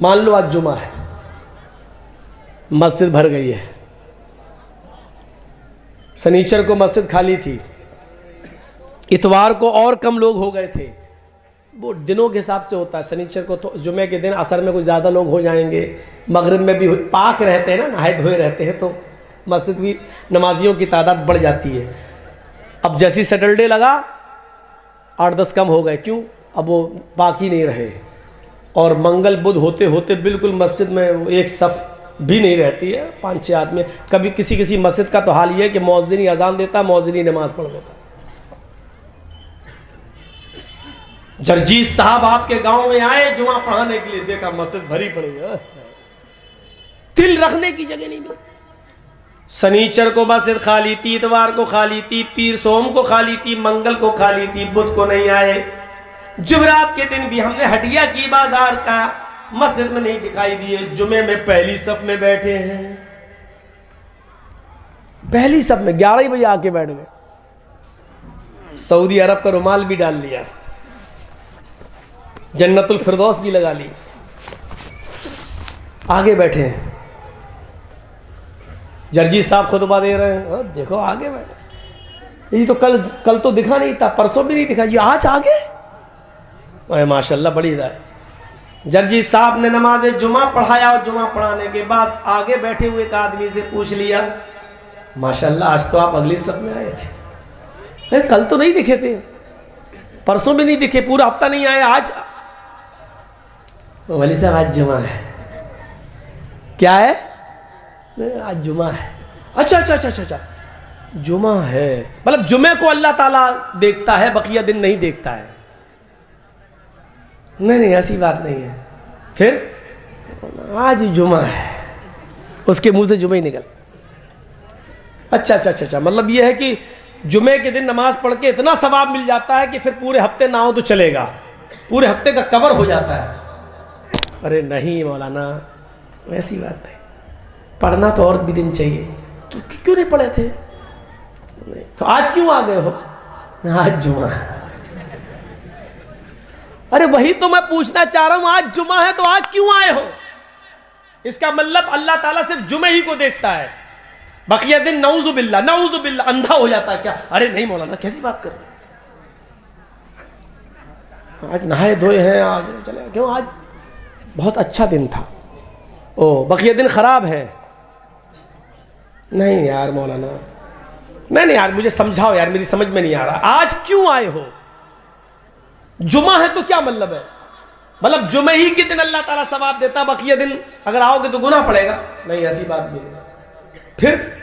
मान लो आज जुमा है, मस्जिद भर गई है, शनिचर को मस्जिद खाली थी, इतवार को और कम लोग हो गए थे। वो दिनों के हिसाब से होता है। शनिचर को तो जुमे के दिन असर में कुछ ज़्यादा लोग हो जाएंगे, मगरिब में भी पाक रहते हैं ना, नहाए धोए रहते हैं, तो मस्जिद भी नमाजियों की तादाद बढ़ जाती है। अब जैसी सैटरडे लगा 8-10 कम हो गए, क्यों? अब वो पाक ही नहीं रहे। और मंगल बुध होते होते बिल्कुल मस्जिद में एक सफ़ भी नहीं रहती है, 5-6 आदमी। कभी किसी किसी मस्जिद का तो हाल ये है कि मौज़िन ही अजान देता, मौज़िन ही नमाज़ पढ़ लेता। जरजीत साहब आपके गांव में आए जुमा पढ़ाने के लिए, देखा मस्जिद भरी पड़ी है, तिल रखने की जगह नहीं मिली। शनिचर को मस्जिद खाली थी, इतवार को खाली थी, पीर सोम को खाली थी, मंगल को खाली थी, बुध को नहीं आए। जुमेरात के दिन भी हमने हटिया की बाजार का, मस्जिद में नहीं दिखाई दिए। जुमे में पहली सफ में बैठे हैं, पहली सफ में 11 बजे आके बैठ गए। सऊदी अरब का रुमाल भी डाल लिया, जन्नतुल फिरदौस भी लगा ली, आगे बैठे हैं। जर्जी साहब खुतबा दे रहे हैं, देखो आगे बैठे। ये तो कल तो दिखा नहीं था, परसों भी नहीं दिखा, ये आज आगे। माशाल्लाह बड़ी हिदायत। जर्जी साहब ने नमाज जुमा पढ़ाया और जुमा पढ़ाने के बाद आगे बैठे हुए एक आदमी से पूछ लिया, माशाल्लाह आज तो आप अगली सब में आए थे, कल तो नहीं दिखे थे, परसों भी नहीं दिखे, पूरा हफ्ता नहीं आए, आज? वली साहब आज जुमा है। क्या है? आज जुमा है। अच्छा अच्छा अच्छा अच्छा, जुमा है, मतलब जुमे को अल्लाह ताला देखता है, बकिया दिन नहीं देखता है। नहीं ऐसी बात नहीं है। फिर आज जुमा है, उसके मुंह से जुमे ही निकल। अच्छा अच्छा अच्छा अच्छा, मतलब ये है कि जुमे के दिन नमाज पढ़ के इतना सवाब मिल जाता है कि फिर पूरे हफ्ते ना हो तो चलेगा, पूरे हफ्ते का कवर हो जाता है। अरे नहीं मौलाना, ऐसी बात नहीं, पढ़ना तो और भी दिन चाहिए। तो क्यों नहीं पढ़े थे? नहीं। तो आज क्यों आ गए हो? आज जुमा है। अरे वही तो मैं पूछना चाह रहा हूं, आज जुमा है तो आज क्यों आए हो? इसका मतलब अल्लाह ताला सिर्फ जुमे ही को देखता है, बकिया दिन नऊजुबिल्ला अंधा हो जाता है क्या? अरे नहीं मौलाना, कैसी बात कर रहे हो? आज नहाए धोए हैं, आज चले क्यों? आज बहुत अच्छा दिन था। ओ बकिया दिन खराब है? नहीं यार मौलाना, नहीं यार, मुझे समझाओ यार, मेरी समझ में नहीं आ रहा, आज क्यों आए हो? जुमा है तो क्या मतलब है? मतलब जुमे ही के दिन अल्लाह ताला सवाब देता, बकिया दिन अगर आओगे तो गुनाह पड़ेगा? नहीं ऐसी बात भी नहीं। फिर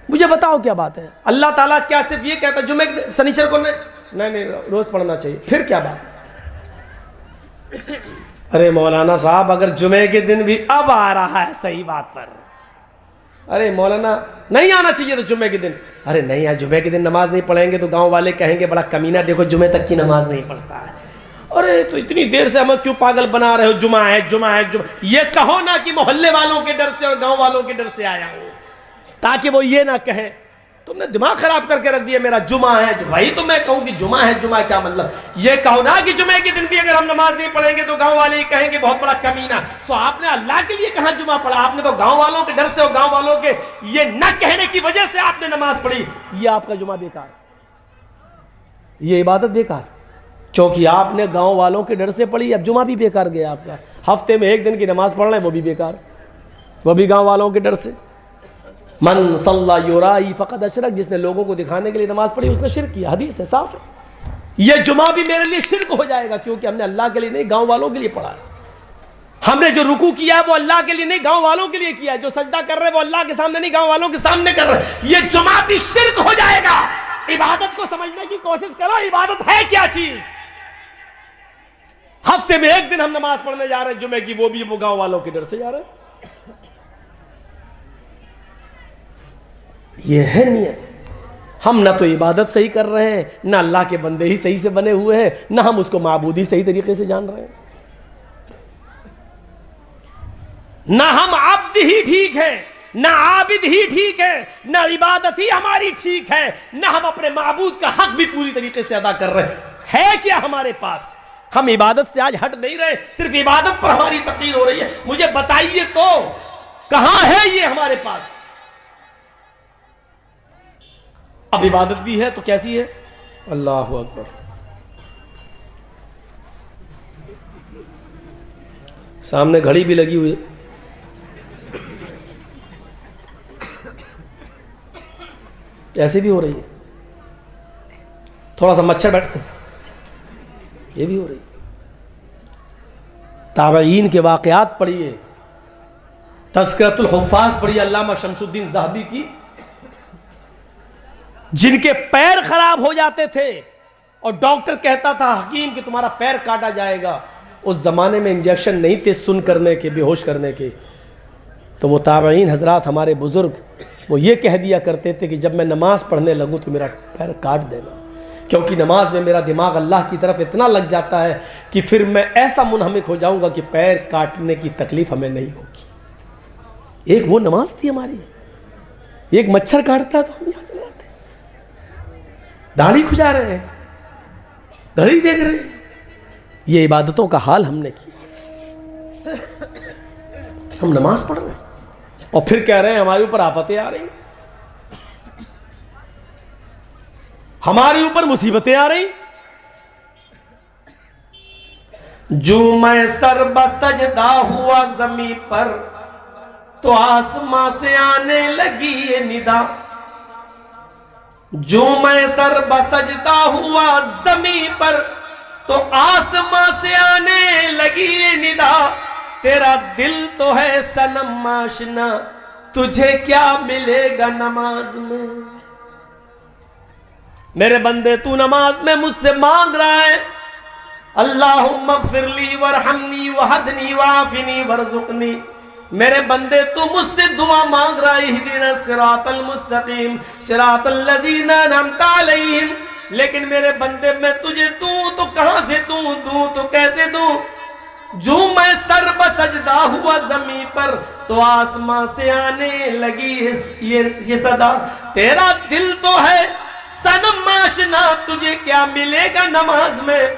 मुझे बताओ क्या बात है? अल्लाह ताला क्या सिर्फ ये कहता जुमे शनिचर को नहीं रोज पढ़ना चाहिए? फिर क्या बात? अरे मौलाना साहब, अगर जुमे के दिन भी अब आ रहा है सही बात पर, अरे मौलाना नहीं आना चाहिए तो जुमे के दिन? अरे नहीं यार, जुमे के दिन नमाज नहीं पढ़ेंगे तो गांव वाले कहेंगे बड़ा कमीना, देखो जुमे तक की नमाज नहीं पढ़ता है। अरे तो इतनी देर से हमें क्यों पागल बना रहे हो? जुमा है जुमा है जुमा। ये कहो ना कि मोहल्ले वालों के डर से और गांव वालों के डर से आया हूं, ताकि वो ये ना कहे तुमने दिमाग खराब करके रख दिया मेरा, जुमा है। वही तो मैं कहूं कि जुमा है, जुमा क्या मतलब? ये कहो ना कि जुमे के दिन भी अगर हम नमाज नहीं पढ़ेंगे तो गांव वाले ही कहेंगे बहुत बड़ा कमीना। तो आपने अल्लाह के लिए कहां जुमा पढ़ा? आपने तो गांव वालों के डर से और गांव वालों के ये न कहने की वजह से आपने नमाज पढ़ी। ये आपका जुमा बेकार, ये इबादत बेकार, क्योंकि आपने गांव वालों के डर से पढ़ी। अब जुमा भी बेकार गया आपका। हफ्ते में एक दिन की नमाज पढ़ रहे हैं वो भी बेकार, वो भी गांव वालों के डर से। मन सल्ला युराई फक़द अशरक, जिसने लोगों को दिखाने के लिए नमाज पढ़ी उसने शिर्क किया, हदीस है, साफ है। ये जुमा भी मेरे लिए शिर्क हो जाएगा, क्योंकि हमने अल्लाह के लिए नहीं गांव वालों के लिए पढ़ा है। हमने जो रुकू किया है वो अल्लाह के लिए नहीं गांव वालों के लिए किया है। जो सजदा कर रहे हैं वो अल्लाह के सामने नहीं गांव वालों के सामने कर रहे हैं। ये जुमा भी शिर्क हो जाएगा। इबादत को समझने की कोशिश करो, इबादत है क्या चीज? हफ्ते में एक दिन हम नमाज पढ़ने जा रहे हैं जुमे की, वो भी वो गांव वालों के डर से जा रहे हैं। ये है नियत। हम ना तो इबादत सही कर रहे हैं, ना अल्लाह के बंदे ही सही से बने हुए हैं, ना हम उसको माबूदी सही तरीके से जान रहे हैं, ना हम अब्द ही ठीक है, ना आबिद ही ठीक है, ना इबादत ही हमारी ठीक है, ना हम अपने माबूद का हक भी पूरी तरीके से अदा कर रहे हैं। है क्या हमारे पास? हम इबादत से आज हट नहीं रहे, सिर्फ इबादत पर हमारी तकरीर हो रही है। मुझे बताइए तो कहां है ये हमारे पास? अब इबादत भी है तो कैसी है? अल्लाह अकबर। सामने घड़ी भी लगी हुई है, ऐसे भी हो रही है। थोड़ा सा मच्छर बैठ, ये भी हो रही है। ताबईन के वाक़यात पढ़िए, तज़किरतुल हुफ़्फ़ाज़ पढ़िए अल्लामा शमसुद्दीन ज़हबी की, जिनके पैर खराब हो जाते थे और डॉक्टर कहता था हकीम कि तुम्हारा पैर काटा जाएगा। उस जमाने में इंजेक्शन नहीं थे सुन करने के, बेहोश करने के, तो वो ताबईन हजरात हमारे बुजुर्ग वो ये कह दिया करते थे कि जब मैं नमाज पढ़ने लगूं तो मेरा पैर काट देना, क्योंकि नमाज में मेरा दिमाग अल्लाह की तरफ इतना लग जाता है कि फिर मैं ऐसा मुनहमिक हो जाऊंगा कि पैर काटने की तकलीफ हमें नहीं होगी। एक वो नमाज थी हमारी, एक मच्छर काटता तो हम यहाँ चले जाते, दाढ़ी खुजा रहे हैं, घड़ी देख रहे हैं। ये इबादतों का हाल हमने किया। हम नमाज पढ़ रहे हैं और फिर कह रहे हैं हमारे ऊपर आफतें आ रही, हमारे ऊपर मुसीबतें आ रही। जो मैं सर बसजदा हुआ जमीन पर तो आसमां से आने लगी ये निदा। जो मैं सर बसजदा हुआ जमीन पर तो आसमां से आने लगी ये निदा। तेरा दिल तो है सनम आशना, तुझे क्या मिलेगा नमाज में। मेरे बंदे तू नमाज में मुझसे मांग रहा है अल्लाहुम्मा ग़फ़िरली वरहमनी वहदनी वाफ़िनी वरज़ुक़नी। मेरे बंदे तू मुझसे दुआ मांग रहा है इहदिना सिरातल मुस्तक़ीम सिरातल लज़ीना अनअमता अलैहिम। लेकिन मेरे बंदे मैं तुझे दूं तो कहां से दूं तो कैसे दूं। जो मैं सर बसजदा हुआ जमीन पर तो आसमां से आने लगी ये सदा। तेरा दिल तो है सनम आशना, तुझे क्या मिलेगा नमाज में।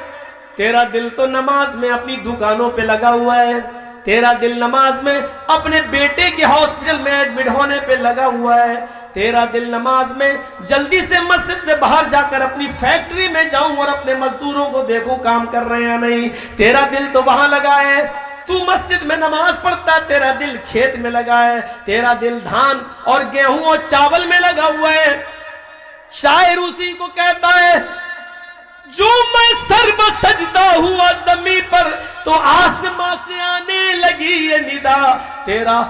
तेरा दिल तो नमाज में अपनी दुकानों पे लगा हुआ है। तेरा दिल नमाज में अपने बेटे के हॉस्पिटल में एडमिट होने पे लगा हुआ है। तेरा दिल नमाज में जल्दी से मस्जिद से बाहर जाकर अपनी फैक्ट्री में जाऊं और अपने मजदूरों को देखूं काम कर रहे हैं या नहीं। तेरा दिल तो वहां लगा है। तू मस्जिद में नमाज पढ़ता है, तेरा दिल खेत में लगा है। तेरा दिल धान और गेहूं और चावल में लगा हुआ है। शायर उसी को कहता है जो मैं सर बसजदा हुआ जमीन पर तो आसमां से आने लगी ये निदा। तेरा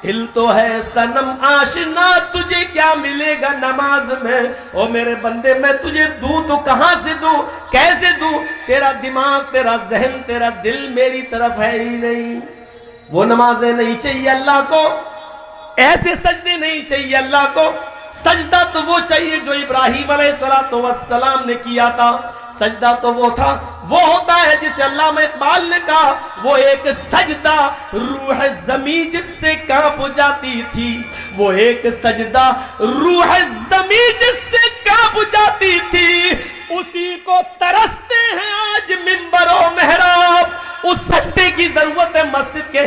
दिल तो है सनम आशना, तुझे क्या मिलेगा नमाज में। ओ मेरे बंदे मैं तुझे दूं तो कहां से दूं, कैसे दूं। तेरा दिमाग, तेरा जहन, तेरा दिल मेरी तरफ है ही नहीं। वो नमाजें नहीं चाहिए अल्लाह को, ऐसे सजदे नहीं चाहिए अल्लाह को। सजदा तो वो चाहिए जो इब्राहिम अलैहिस्सलाम ने किया था। सजदा तो वो था, वो होता है जिसे अल्लामा इकबाल ने कहा वो एक सजदा रूह ज़मीं जिससे कांप जाती थी। वो एक सजदा रूह ज़मीं जिससे कांप जाती थी। उसी को तरसते हैं आज मिंबरों मेहराब। उस सजदे की जरूरत है मस्जिद के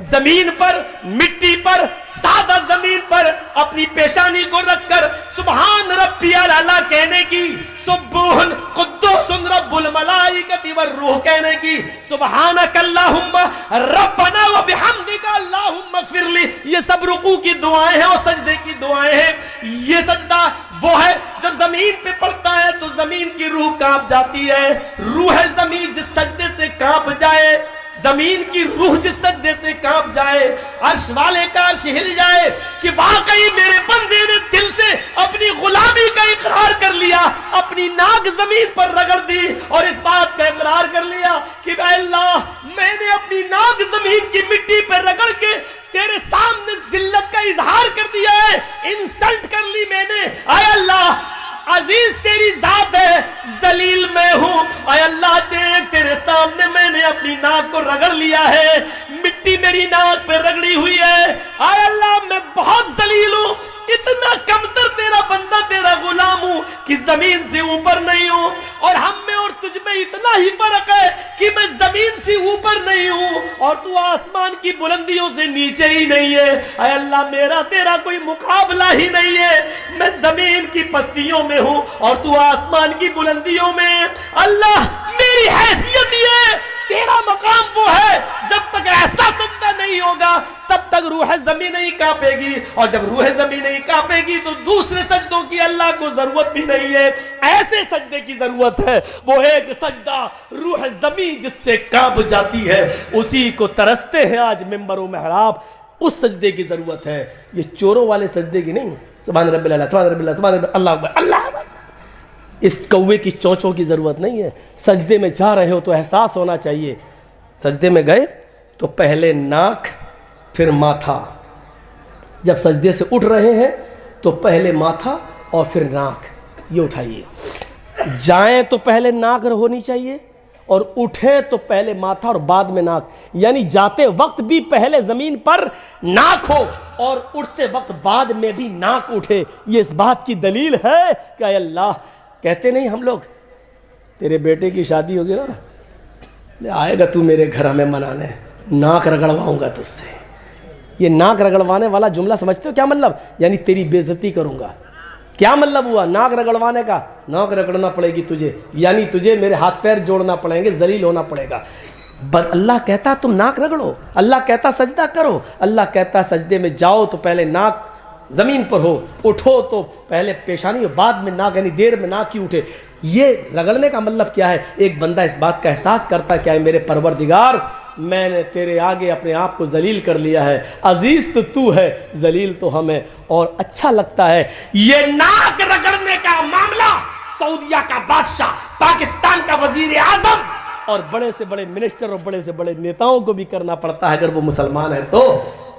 जमीन पर, मिट्टी पर, सादा जमीन पर अपनी पेशानी को रखकर सुभान रब्बियल आला कहने की, सुब्बुहुन कुद्दूसुन रब्बुल मलाइकति वर्रूह कहने की, सुब्हानक अल्लाहुम्मा रब्बना व बिहम्दिका अल्लाहुम्मा ग़फ़िरली। ये सब रुकू की दुआएं हैं और सजदे की दुआएं हैं। ये सजदा वो है जब जमीन पे पड़ता है तो जमीन की रूह कांप जाती है। रूह जमीन जिस सजदे से कांप जाए, जमीन की रूह जिस सजदे से कांप जाए, अर्श वाले का अर्श हिल जाए कि वाकई मेरे बंदे ने दिल से अपनी गुलामी का इकरार कर लिया, अपनी नाक जमीन पर रगड़ दी और इस बात का इकरार कर लिया कि अल्लाह मैंने अपनी नाक जमीन की मिट्टी पर रगड़ के तेरे सामने जिल्लत का इजहार कर दिया है, इंसल्ट कर ली मैंने। आय अल्लाह अजीज तेरी जात है, जलील मैं हूं। आय अल्लाह देख तेरे सामने मैंने अपनी नाक को रगड़ लिया है, मिट्टी मेरी नाक पे रगड़ी हुई है। आय अल्लाह मैं बहुत जलील हूं, इतना कमतर तेरा बंदा तेरा गुलाम हूं कि जमीन से ऊपर नहीं हूं, और हम में और तुझ में इतना ही फर्क है कि मैं जमीन से ऊपर नहीं हूं और तू आसमान की बुलंदियों से नीचे ही नहीं है। ऐ अल्लाह, मेरा तेरा कोई मुकाबला ही नहीं है। मैं जमीन की पस्तियों में हूं और तू आसमान की बुलंदियों में। अल्लाह, मेरी हैसियत ये, तेरा मकाम वो है, जब तक ऐसा सजदा नहीं होगा तब तक रूह ज़मीन नहीं कांपेगी, और जब रूह ज़मीन नहीं कांपेगी तो दूसरे सजदों की अल्लाह को जरूरत भी नहीं है। ऐसे सजदे की जरूरत है, वो एक सजदा रूह ज़मीन जिससे कांप जाती है, उसी को तरसते हैं आज मिंबर व महराब। उस सजदे की जरूरत है, ये चोरों वाले सजदे की नहीं। सुभान रब्बिल आला, सुभान रब्बिल आला, सुभान रब्बिल, अल्लाह अकबर, अल्लाह अकबर। इस कौवे की चोंचों की ज़रूरत नहीं है। सजदे में जा रहे हो तो एहसास होना चाहिए। सजदे में गए तो पहले नाक फिर माथा, जब सजदे से उठ रहे हैं तो पहले माथा और फिर नाक, ये उठाइए। जाएं तो पहले नाक होनी चाहिए और उठें तो पहले माथा और बाद में नाक, यानी जाते वक्त भी पहले ज़मीन पर नाक हो और उठते वक्त बाद में भी नाक उठे। ये इस बात की दलील है कि अल्लाह, कहते नहीं हम लोग, तेरे बेटे की शादी होगी ना, ले आएगा तू मेरे घर हमें मनाने, नाक रगड़वाऊंगा तुझसे। ये नाक रगड़वाने वाला जुमला समझते हो क्या मतलब? यानी तेरी बेइज्जती करूंगा। क्या मतलब हुआ नाक रगड़वाने का? नाक रगड़ना पड़ेगी तुझे, यानी तुझे मेरे हाथ पैर जोड़ना पड़ेंगे, जलील होना पड़ेगा। अल्लाह कहता तुम नाक रगड़ो, अल्लाह कहता सजदा करो, अल्लाह कहता सजदे में जाओ तो पहले नाक ज़मीन पर हो, उठो तो पहले पेशानी और बाद में नाक, यानी देर में नाक ही उठे। ये रगड़ने का मतलब क्या है? एक बंदा इस बात का एहसास करता क्या है, मेरे परवरदिगार, मैंने तेरे आगे अपने आप को जलील कर लिया है, अजीज तो तू है, जलील तो हम है। और अच्छा लगता है ये नाक रगड़ने का मामला सऊदिया का बादशाह, पाकिस्तान का वजीर आजम और बड़े से बड़े मिनिस्टर और बड़े से बड़े नेताओं को भी करना पड़ता है अगर वो मुसलमान है तो।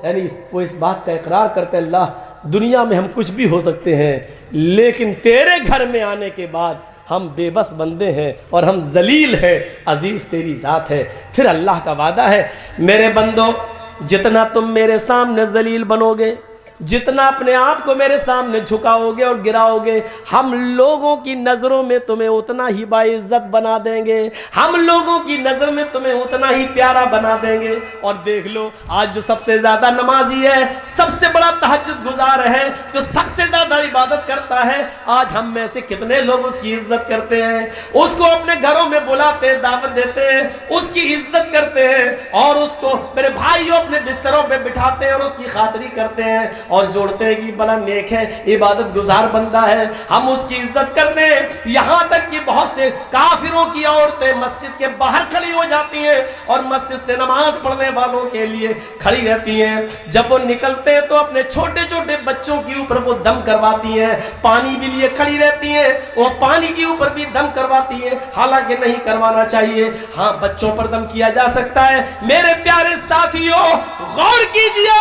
यानी वो इस बात का इकरार करते हैं, अल्लाह, दुनिया में हम कुछ भी हो सकते हैं, लेकिन तेरे घर में आने के बाद हम बेबस बंदे हैं और हम जलील हैं, अजीज़ तेरी ज़ात है। फिर अल्लाह का वादा है, मेरे बंदो, जितना तुम मेरे सामने जलील बनोगे, जितना अपने आप को मेरे सामने झुकाओगे और गिराओगे, हम लोगों की नज़रों में तुम्हें उतना ही बाइज्जत बना देंगे, हम लोगों की नज़र में तुम्हें उतना ही प्यारा बना देंगे। और देख लो, आज जो सबसे ज़्यादा नमाजी है, सबसे बड़ा तहज्जुद गुजार है, जो सबसे ज़्यादा इबादत करता है, आज हम में से कितने लोग उसकी इज्जत करते हैं, उसको अपने घरों में बुलाते हैं, दावत देते हैं, उसकी इज्जत करते हैं और उसको मेरे भाइयों अपने बिस्तरों पे बिठाते हैं और उसकी खातिरी करते हैं और जोड़ते हैं कि बड़ा नेक है, इबादत गुजार बंदा है, हम उसकी इज्जत करते हैं। यहाँ तक कि बहुत से काफिरों की औरतें मस्जिद के बाहर खड़ी हो जाती हैं और मस्जिद से नमाज पढ़ने वालों के लिए खड़ी रहती हैं। जब वो निकलते हैं तो अपने छोटे छोटे बच्चों के ऊपर वो दम करवाती हैं, पानी भी लिए खड़ी रहती हैं, वो पानी के ऊपर भी दम करवाती है, हालांकि नहीं करवाना चाहिए। हाँ, बच्चों पर दम किया जा सकता है। मेरे प्यारे साथियों, गौर कीजिए,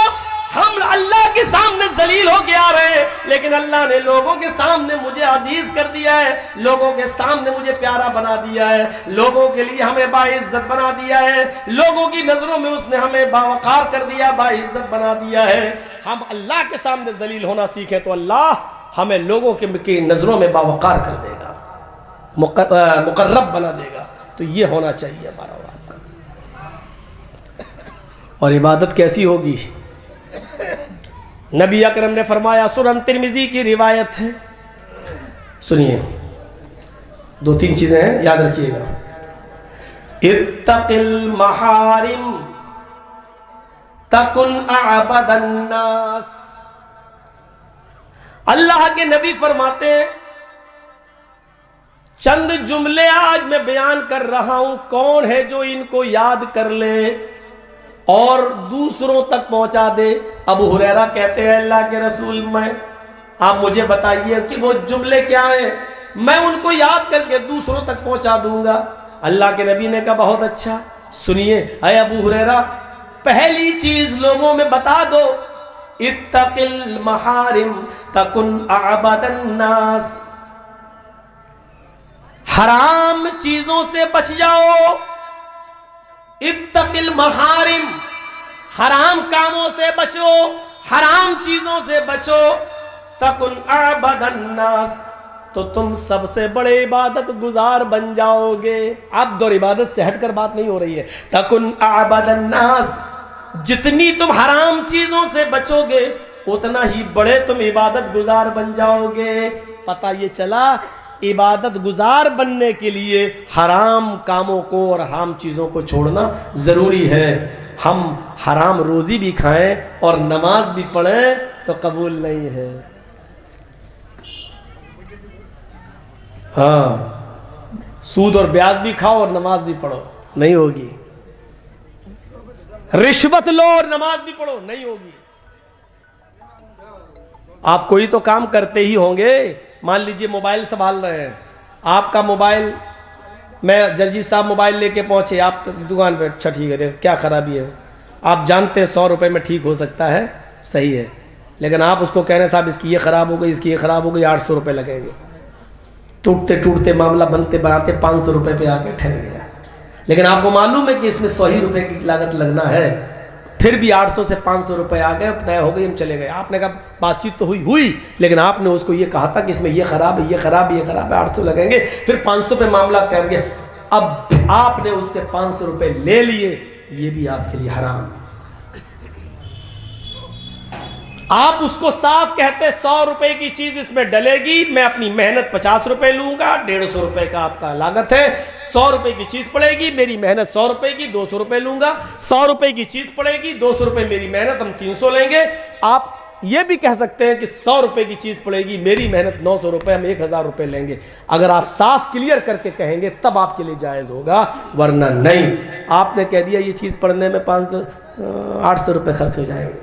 हम अल्लाह के सामने जलील हो के आ रहे हैं, लेकिन अल्लाह ने लोगों के सामने मुझे अजीज कर दिया है, लोगों के सामने मुझे प्यारा बना दिया है, लोगों के लिए हमें बाइज्जत बना दिया है, लोगों की नजरों में उसने हमें बावकार कर दिया, बाइज्जत बना दिया है। हम अल्लाह के सामने जलील होना सीखें तो अल्लाह हमें लोगों की नजरों में बावकार कर देगा, मुकर्रब बना देगा। तो ये होना चाहिए हमारा और आपका। और इबादत कैसी होगी? नबी अकरम ने फरमाया, सुनन तिरमिजी की रिवायत है, सुनिए, 2-3 चीजें हैं, याद रखिएगा। इत्तकिल महारिम तकुन अअबदन नास। अल्लाह के नबी फरमाते हैं, चंद जुमले आज मैं बयान कर रहा हूं, कौन है जो इनको याद कर ले और दूसरों तक पहुंचा दे? अबू हुरैरा कहते हैं, अल्लाह के रसूल, आप मुझे बताइए कि वो जुमले क्या हैं, मैं उनको याद करके दूसरों तक पहुंचा दूंगा। अल्लाह के नबी ने कहा, बहुत अच्छा, सुनिए। अय अबू हुरैरा, पहली चीज लोगों में बता दो, इत्तकिल महारिम तकुन अअबदन नास। हराम चीजों से बच जाओ। इत्तकिल महारिम, हराम कामों से बचो, हराम चीजों से बचो। तकुन अबदन्नास, तो तुम सबसे बड़े इबादत गुजार बन जाओगे। अब दो इबादत से हटकर बात नहीं हो रही है। तकुन अबदन्नास, जितनी तुम हराम चीजों से बचोगे उतना ही बड़े तुम इबादत गुजार बन जाओगे। पता ये चला इबादत गुजार बनने के लिए हराम कामों को और हराम चीज़ों को छोड़ना ज़रूरी है। हम हराम रोज़ी भी खाएं और नमाज भी पढ़ें तो कबूल नहीं है। हाँ, सूद और ब्याज भी खाओ और नमाज भी पढ़ो, नहीं होगी। रिश्वत लो और नमाज भी पढ़ो, नहीं होगी। आप कोई तो काम करते ही होंगे। मान लीजिए मोबाइल संभाल रहे हैं, आपका मोबाइल, मैं जर्जीत साहब मोबाइल लेके पहुंचे आप दुकान पे, अच्छा ठीक है, देखो क्या खराबी है। आप जानते हैं 100 रुपये में ठीक हो सकता है, सही है, लेकिन आप उसको कह रहे हैं साहब इसकी ये ख़राब हो गई, इसकी ये ख़राब हो गई, 800 रुपये लगेंगे। टूटते टूटते मामला बनते बनाते 500 रुपये पे आके ठहर गया। लेकिन आपको मालूम है कि इसमें 100 ही रुपये की लागत लगना है, फिर भी 800 से 500 रुपये आ गए, तय हो गई, हम चले गए। आपने कहा बातचीत तो हुई, लेकिन आपने उसको ये कहा था कि इसमें ये खराब है, ये खराब है, ये खराब है, 800 लगेंगे, फिर 500 पे मामला कर गया। अब आपने उससे 500 रुपये ले लिए, ये भी आपके लिए हराम है। आप उसको साफ कहते 100 रुपए की चीज इसमें डलेगी, मैं अपनी मेहनत 50 रुपए लूंगा, 150 रुपए का आपका लागत है, 100 रुपए की चीज पड़ेगी, मेरी मेहनत 100 रुपए की, 200 रुपए लूंगा, 100 रुपए की चीज पड़ेगी, 200 रुपए मेरी मेहनत, हम 300 लेंगे। आप ये भी कह सकते हैं कि 100 रुपए की चीज पड़ेगी, मेरी मेहनत 900 रुपए, हम 1000 रुपए लेंगे। अगर आप साफ क्लियर करके कहेंगे तब आपके लिए जायज होगा, वरना नहीं। आपने कह दिया ये चीज पढ़ने में 800 रुपए खर्च हो जाएंगे,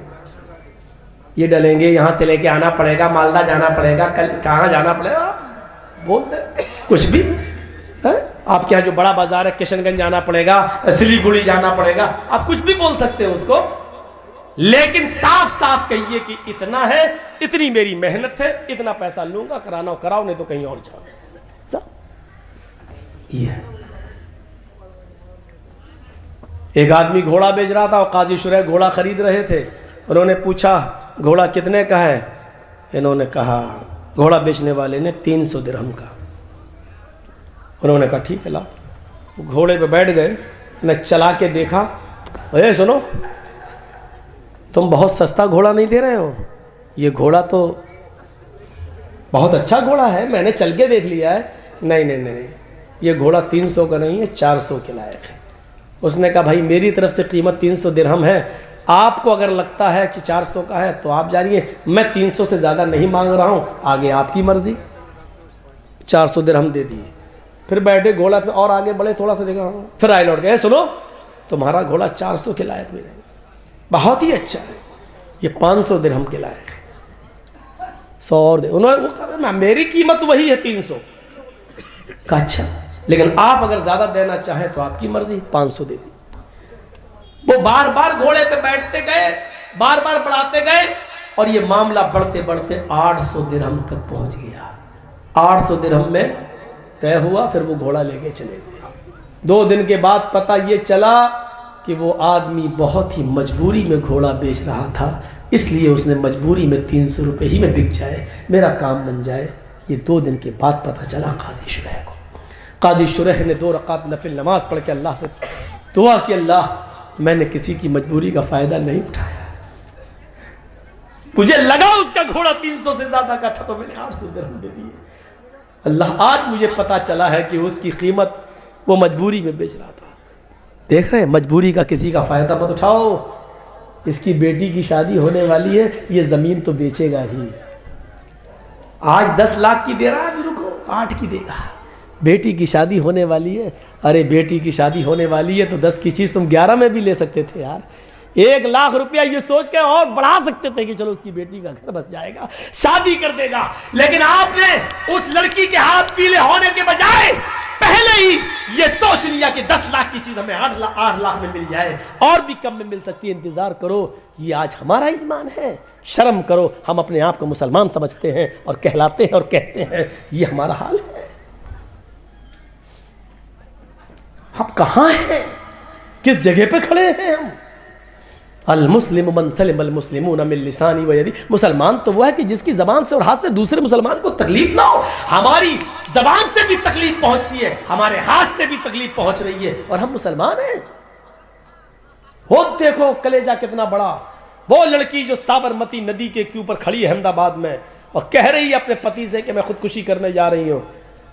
ये डलेंगे, यहाँ से लेके आना पड़ेगा, मालदा जाना पड़ेगा, कल कहाँ जाना पड़ेगा, आप बोलते कुछ भी है। आपके यहाँ जो बड़ा बाजार है किशनगंज जाना पड़ेगा, सिलीगुड़ी जाना पड़ेगा, आप कुछ भी बोल सकते हैं उसको, लेकिन साफ साफ कहिए कि इतना है, इतनी मेरी मेहनत है, इतना पैसा लूंगा, कराना कराओ, नहीं तो कहीं और जाओ। ये एक आदमी घोड़ा बेच रहा था और काजी शुरैह घोड़ा खरीद रहे थे। उन्होंने पूछा घोड़ा कितने का है? इन्होंने कहा, घोड़ा बेचने वाले ने 300 दिरहम का। उन्होंने कहा ठीक है लाओ। घोड़े पे बैठ गए, ने चला के देखा, अरे सुनो तुम बहुत सस्ता घोड़ा नहीं दे रहे हो, ये घोड़ा तो बहुत अच्छा घोड़ा है, मैंने चल के देख लिया है। नहीं नहीं नहीं, ये घोड़ा 300 का नहीं है, 400 के लायक है। उसने कहा भाई मेरी तरफ से कीमत 300 दिरहम है, आपको अगर लगता है कि 400 का है तो आप जानिए, मैं 300 से ज़्यादा नहीं मांग रहा हूँ, आगे आपकी मर्जी। 400 दिरहम दे दिए। फिर बैठे घोड़ा पे और आगे बढ़े, थोड़ा सा देखा, फिर आए लौट गए, सुनो तुम्हारा घोड़ा 400 के लायक भी नहीं, बहुत ही अच्छा है, ये 500 दिरहम के लायक है, 100 और दे। उन्होंने वो कहा मेरी कीमत वही है 300 का। अच्छा, लेकिन आप अगर ज़्यादा देना चाहें तो आपकी मर्जी, 500 दे दी। वो बार बार घोड़े पे बैठते गए, बार बार बढ़ाते गए, और ये मामला बढ़ते बढ़ते 800 दिरहम तक पहुंच गया। 800 दिरहम में तय हुआ, फिर वो घोड़ा लेके चले गए। 2 दिन के बाद पता ये चला कि वो आदमी बहुत ही मजबूरी में घोड़ा बेच रहा था, इसलिए उसने मजबूरी में 300 रुपये ही में बिक जाए, मेरा काम बन जाए। ये 2 दिन के बाद पता चला काजी शुरैह को। काजी शुरैह ने 2 रकात नफिल नमाज पढ़ के अल्लाह से दुआ कि अल्लाह मैंने किसी की मजबूरी का फ़ायदा नहीं उठाया, मुझे लगा उसका घोड़ा 300 से ज़्यादा का था तो मैंने 800 दिरहम दे दिए। अल्लाह आज मुझे पता चला है कि उसकी कीमत वो मजबूरी में बेच रहा था। देख रहे हैं, मजबूरी का किसी का फ़ायदा मत उठाओ। इसकी बेटी की शादी होने वाली है, ये ज़मीन तो बेचेगा ही। आज 10 लाख की दे रहा है, रुको 8 की देगा। बेटी की शादी होने वाली है, अरे बेटी की शादी होने वाली है तो 10 की चीज़ तुम 11 में भी ले सकते थे यार। 1 लाख रुपया ये सोच के और बढ़ा सकते थे कि चलो उसकी बेटी का घर बस जाएगा, शादी कर देगा। लेकिन आपने उस लड़की के हाथ पीले होने के बजाय पहले ही ये सोच लिया कि 10 लाख की चीज़ हमें 8 लाख में मिल जाए, और भी कम में मिल सकती है, इंतज़ार करो। ये आज हमारा ईमान है, शर्म करो। हम अपने आप को मुसलमान समझते हैं और कहलाते हैं और कहते हैं, ये हमारा हाल है। हम कहाँ हैं, किस जगह पे खड़े हैं हम? अल मुस्लिम मन सलिम अल मुस्लिमून मिन लिसानी व यदी। मुसलमान तो वो है कि जिसकी जबान से और हाथ से दूसरे मुसलमान को तकलीफ ना हो। हमारी जबान से भी तकलीफ पहुंचती है, हमारे हाथ से भी तकलीफ पहुंच रही है, और हम मुसलमान हैं। हो देखो कलेजा कितना बड़ा। वो लड़की जो साबरमती नदी के ऊपर खड़ी है अहमदाबाद में और कह रही है अपने पति से कि मैं खुदकुशी करने जा रही हूं,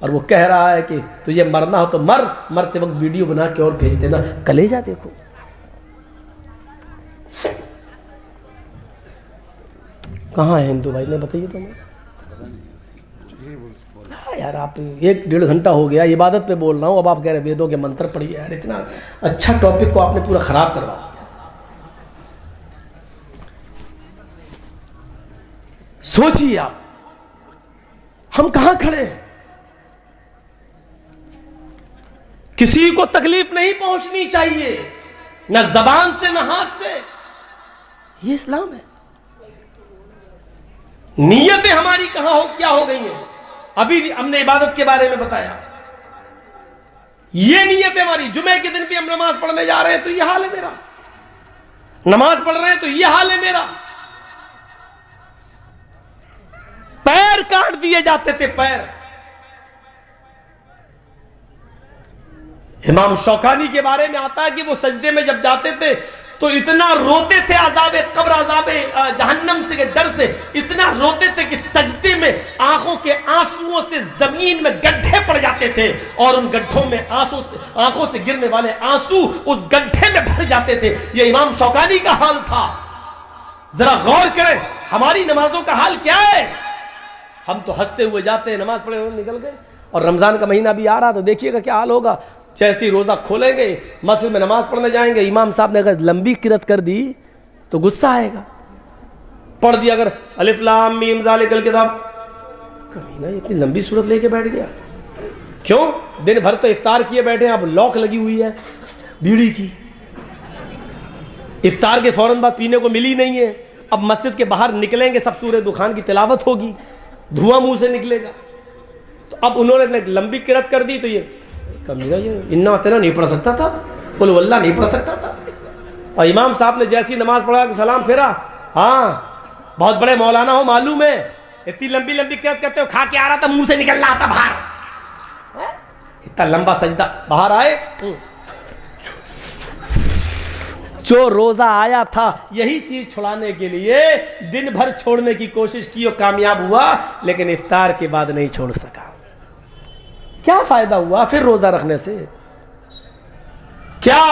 और वो कह रहा है कि तुझे मरना हो तो मर, मरते वक्त वीडियो बना के और भेज देना। कलेजा देखो। कहाँ है हिंदू भाई ने बताइए तो। यार आप 1-1.5 घंटा हो गया इबादत पे बोल रहा हूँ, अब आप कह रहे वेदों के मंत्र पढ़िए। यार इतना अच्छा टॉपिक को आपने पूरा खराब करवा दिया। सोचिए आप हम कहां खड़े हैं। किसी को तकलीफ नहीं पहुंचनी चाहिए, न जबान से न हाथ से। ये इस्लाम है। नीयतें हमारी कहां हो क्या हो गई हैं। अभी हमने इबादत के बारे में बताया, ये नीयत हमारी। जुमे के दिन भी हम नमाज पढ़ने जा रहे हैं तो ये हाल है मेरा, नमाज पढ़ रहे हैं तो ये हाल है मेरा। पैर काट दिए जाते थे, पैर। इमाम शौकानी के बारे में आता है कि वो सजदे में जब जाते थे तो इतना रोते थे, अज़ाबे कब्र अज़ाबे जहन्नम से के डर से इतना रोते थे कि सजदे में आंखों के आंसुओं से जमीन में गड्ढे पड़ जाते थे, और उन गड्ढों में आंखों से गिरने वाले आंसू उस गड्ढे में भर जाते थे। यह इमाम शौकानी का हाल था। जरा गौर करें हमारी नमाजों का हाल क्या है। हम तो हंसते हुए जाते हैं, नमाज पढ़े हुए निकल गए, और रमजान का महीना भी आ रहा तो देखिएगा क्या हाल होगा। जैसे ही रोजा खोलेंगे, मस्जिद में नमाज पढ़ने जाएंगे, इमाम साहब ने अगर लंबी किरत कर दी तो गुस्सा आएगा। पढ़ दिया अगर अलिफ लाम मीम ज़ालिकल किताब, कमीना इतनी लंबी सूरत लेके बैठ गया क्यों? दिन भर तो इफ्तार किए बैठे हैं, अब लॉक लगी हुई है बीड़ी की, इफ्तार के फौरन बाद पीने को मिली नहीं है। अब मस्जिद के बाहर निकलेंगे, सब सूरह दुखान की तिलावत होगी, धुआं मुंह से निकलेगा। तो अब उन्होंने लंबी किरत कर दी तो ये कमीना ये इन्ना इतना नहीं पढ़ सकता था, कुल वल्लाह नहीं पढ़ सकता था। और इमाम साहब ने जैसी नमाज पढ़ा कि सलाम फेरा, हाँ बहुत बड़े मौलाना हो मालूम है, इतनी लंबी लंबी किरत करते हो, खा के आ रहा था मुंह से निकल रहा था बाहर, इतना लंबा सजदा, बाहर आए जो रोजा आया था यही चीज छुड़ाने के लिए दिन भर छोड़ने की कोशिश की और कामयाब हुआ, लेकिन इफ्तार के बाद नहीं छोड़ सका। क्या फायदा हुआ फिर रोजा रखने से? क्या?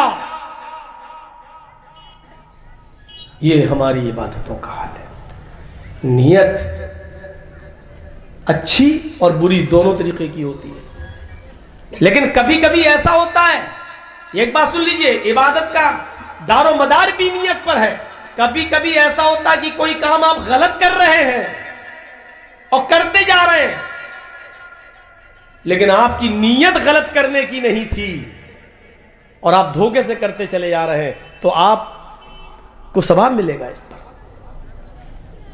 ये हमारी इबादतों का हाल है। नियत अच्छी और बुरी दोनों तरीके की होती है, लेकिन कभी कभी ऐसा होता है, एक बात सुन लीजिए, इबादत का दारो मदार भी नियत पर है। कभी कभी ऐसा होता है कि कोई काम आप गलत कर रहे हैं और करते जा रहे हैं, लेकिन आपकी नीयत गलत करने की नहीं थी और आप धोखे से करते चले जा रहे हैं, तो आपको सवाब मिलेगा इस पर।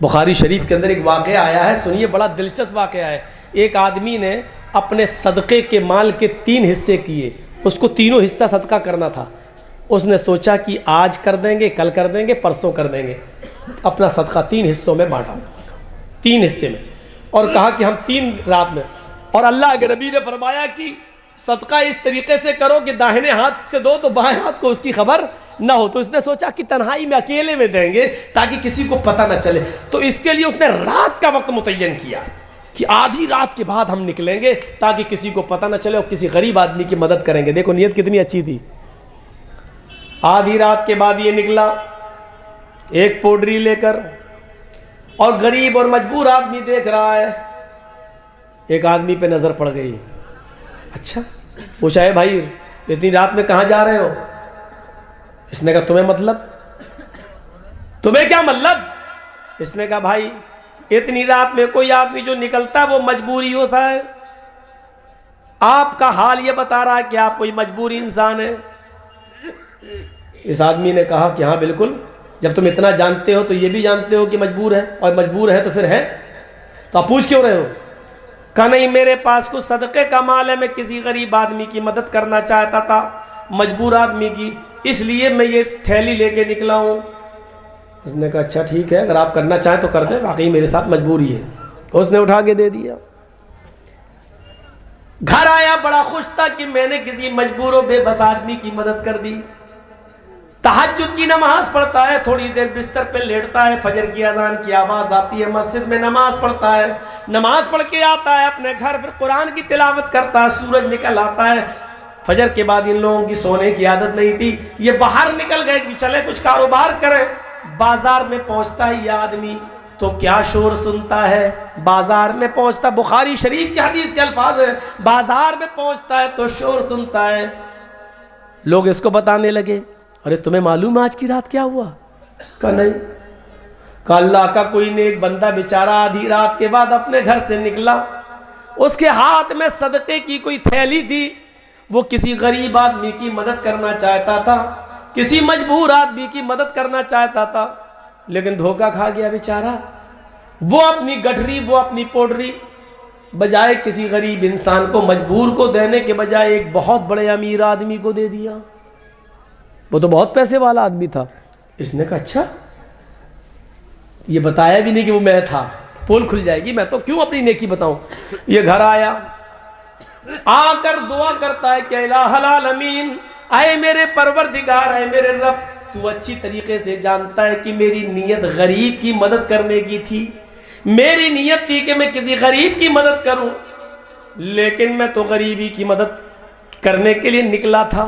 बुखारी शरीफ के अंदर एक वाक़या आया है, सुनिए, बड़ा दिलचस्प वाक़या है। एक आदमी ने अपने सदक़े के माल के 3 हिस्से किए, उसको तीनों हिस्सा सदका करना था। उसने सोचा कि आज कर देंगे, कल कर देंगे, परसों कर देंगे। अपना सदका 3 हिस्सों में बांटा, 3 हिस्से में, और कहा कि हम 3 रात में। और अल्लाह के नबी ने फरमाया कि सदका इस तरीके से करो कि दाहिने हाथ से दो तो बाएं हाथ को उसकी खबर ना हो। तो उसने सोचा कि तन्हाई में अकेले में देंगे ताकि किसी को पता ना चले। तो इसके लिए उसने रात का वक्त मुतय्यन किया कि आधी रात के बाद हम निकलेंगे ताकि किसी को पता ना चले और किसी गरीब आदमी की मदद करेंगे। देखो नियत कितनी अच्छी थी। आधी रात के बाद ये निकला एक पोडरी लेकर, और गरीब और मजबूर आदमी देख रहा है। एक आदमी पे नजर पड़ गई। अच्छा, पूछा है भाई इतनी रात में कहां जा रहे हो? इसने कहा तुम्हें मतलब? तुम्हें क्या मतलब? इसने कहा भाई इतनी रात में कोई आदमी जो निकलता है वो मजबूरी होता है। आपका हाल ये बता रहा है कि आप कोई मजबूर इंसान है। इस आदमी ने कहा कि हाँ बिल्कुल, जब तुम इतना जानते हो तो ये भी जानते हो कि मजबूर है, और मजबूर है तो फिर है, तो आप पूछ क्यों रहे हो? कहा नहीं, मेरे पास कुछ सदक़े का माल है, मैं किसी गरीब आदमी की मदद करना चाहता था, मजबूर आदमी की, इसलिए मैं ये थैली लेके निकला हूँ। उसने कहा अच्छा ठीक है, अगर आप करना चाहें तो कर दें, वाकई मेरे साथ मजबूरी है। उसने उठा के दे दिया। घर आया, बड़ा खुश था कि मैंने किसी मजबूर और बेबस आदमी की मदद कर दी। तहज्जुद की नमाज पढ़ता है, थोड़ी देर बिस्तर पे लेटता है, फजर की अजान की आवाज आती है, मस्जिद में नमाज पढ़ता है, नमाज पढ़ के आता है अपने घर, फिर कुरान की तिलावत करता है। सूरज निकल आता है। फजर के बाद इन लोगों की सोने की आदत नहीं थी, ये बाहर निकल गए कि चले कुछ कारोबार करें। बाजार में पहुंचता है यह आदमी तो क्या शोर सुनता है। बाजार में पहुंचता, बुखारी शरीफ की हदीस के अल्फाज है, बाजार में पहुंचता है तो शोर सुनता है। लोग इसको बताने लगे, अरे तुम्हें मालूम है आज की रात क्या हुआ? कहा नहीं। कहा अल्लाह का कोई नेक बंदा बेचारा आधी रात के बाद अपने घर से निकला, उसके हाथ में सदके की कोई थैली थी, वो किसी गरीब आदमी की मदद करना चाहता था, किसी मजबूर आदमी की मदद करना चाहता था, लेकिन धोखा खा गया बेचारा। वो अपनी गठरी, वो अपनी पोडरी बजाय किसी गरीब इंसान को, मजबूर को देने के बजाय एक बहुत बड़े अमीर आदमी को दे दिया। वो तो बहुत पैसे वाला आदमी था। इसने कहा अच्छा, ये बताया भी नहीं कि वो मैं था, पोल खुल जाएगी, मैं तो क्यों अपनी नेकी बताऊं। ये घर आया, आकर दुआ करता है कि इलाहुल आलमीन, आए मेरे परवरदिगार, आए मेरे रब, तू अच्छी तरीके से जानता है कि मेरी नीयत गरीब की मदद करने की थी। मेरी नीयत थी कि मैं किसी गरीब की मदद करूं, लेकिन मैं तो गरीबी की मदद करने के लिए निकला था,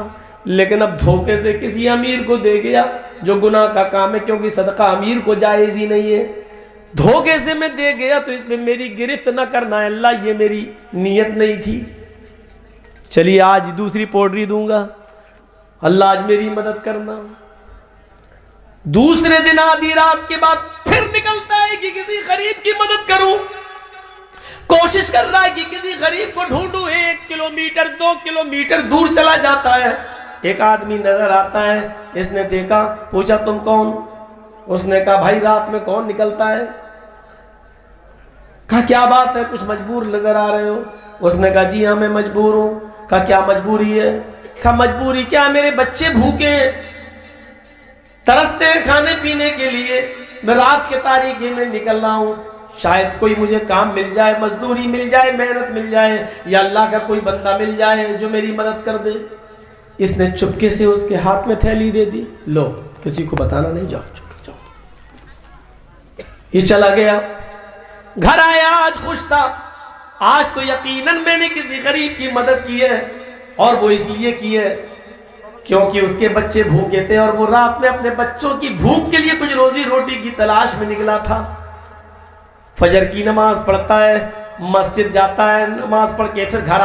लेकिन अब धोखे से किसी अमीर को दे गया, जो गुनाह का काम है, क्योंकि सदका अमीर को जायज ही नहीं है। धोखे से मैं दे गया तो इसमें मेरी गिरफ्त न करना है अल्लाह, ये मेरी नीयत नहीं थी। चलिए आज दूसरी पोडरी दूंगा, अल्लाह आज मेरी मदद करना। दूसरे दिन आधी रात के बाद फिर निकलता है कि किसी गरीब की मदद करूं, कोशिश कर रहा है कि किसी गरीब को ढूंढूं। 1 किलोमीटर 2 किलोमीटर दूर चला जाता है, एक आदमी नजर आता है। इसने देखा, पूछा तुम कौन? उसने कहा भाई रात में कौन निकलता है? कहा क्या बात है, कुछ मजबूर नजर आ रहे हो? उसने कहा जी हाँ मैं मजबूर हूं। कहा क्या मजबूरी है? कहा मजबूरी क्या, मेरे बच्चे भूखे हैं, तरसते हैं खाने पीने के लिए, मैं रात के तारीखे में निकल रहा हूं, शायद कोई मुझे काम मिल जाए, मजदूरी मिल जाए, मेहनत मिल जाए, या अल्लाह का कोई बंदा मिल जाए जो मेरी मदद कर दे। इसने चुपके से उसके हाथ में थैली दे दी, लो किसी को बताना नहीं, जाओ चुपके जाओ। ये चला गया, घर आया, आज खुश था, आज तो यकीनन मैंने किसी गरीब की मदद की है, और वो इसलिए की है क्योंकि उसके बच्चे भूखे थे और वो रात में अपने बच्चों की भूख के लिए कुछ रोजी रोटी की तलाश में निकला था। फजर की नमाज पढ़ता है, मस्जिद जाता है, नमाज पढ़ के फिर घर